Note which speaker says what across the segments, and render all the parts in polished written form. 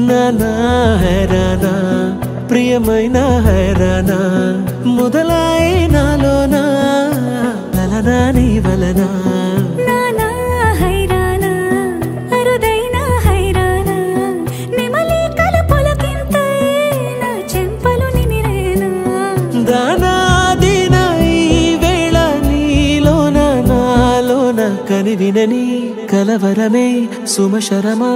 Speaker 1: నానా హైరానా ప్రియమైన హైరానా మొదలాయి నాలోనా లలనా నీ వలనా
Speaker 2: నానా హైరానా అరుదైన హైరానా నెమలి కలుపులకింతై నా చెంపలు నిమిరేనా
Speaker 1: దానా దినా ఈ వేళ నీలోన నాలోన కనివినని కలవరమే సుమశరమా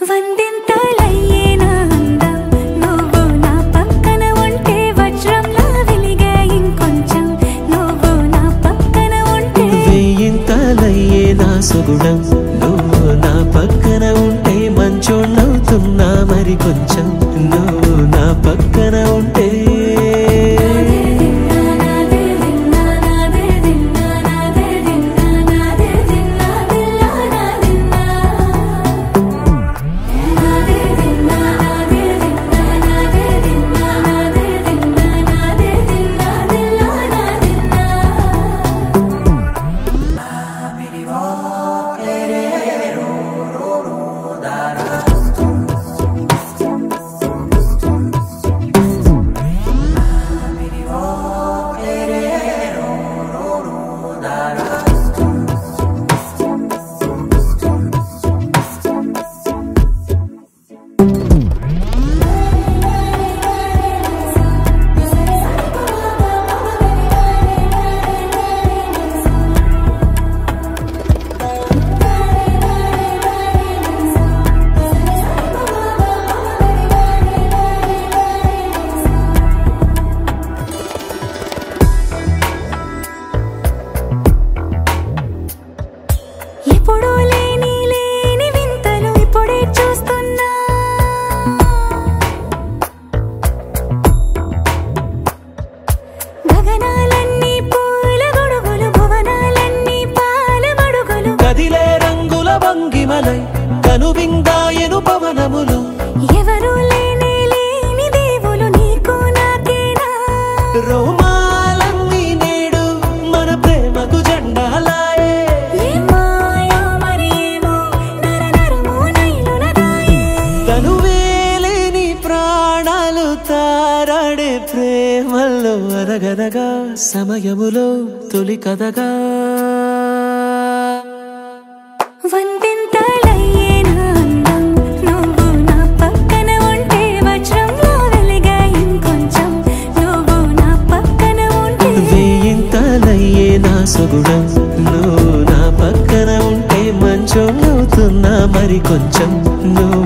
Speaker 2: వందింతలయ్యేనా అందం నువ్వు నా పక్కన ఉంటే వజ్రంలా వెలిగే ఇంకొంచెం నువ్వు నా పక్కన ఉంటే
Speaker 1: వెయ్యింతలయ్యేనా సుగుణం నువ్వు నా పక్కన ఉంటే మంచోణ్ణవుతున్నా మరి కొంచెం నువ్వు నా పక్కన ఉంటే
Speaker 2: ఎప్పుడూ లేని వింతలు ఇప్పుడే చూస్తున్నా గగనాలన్నీ పూల గొడుగులు భువనాలన్నీ పాల గొడుగులు
Speaker 1: కదిలే రంగుల భంగిమలై కనువిందాయను పవనములు
Speaker 2: ఎవరూ లేని దేవులు నీకు నాకేనా
Speaker 1: రోమాలన్నీ నేడు మన ప్రేమకు జెండాలాయే
Speaker 2: మాయో మరేమో నరనరమో నైలునదాయే
Speaker 1: తనువేలేని ప్రాణాలు తారాడే ప్రేమల్లో అనగనగా సమయములో తొలి కథగా
Speaker 2: వందింతలయ్యేనా అందం నువ్వు నా పక్కన ఉంటే వజ్రంలా వెలిగే ఇంకొంచెం నువ్వు నా పక్కన ఉంటే
Speaker 1: వెయ్యింతలయ్యేనా సుగుణం నువ్వు నా పక్కన ఉంటే మంచోణ్ణవుతున్నా మరి కొంచెం నువ్వు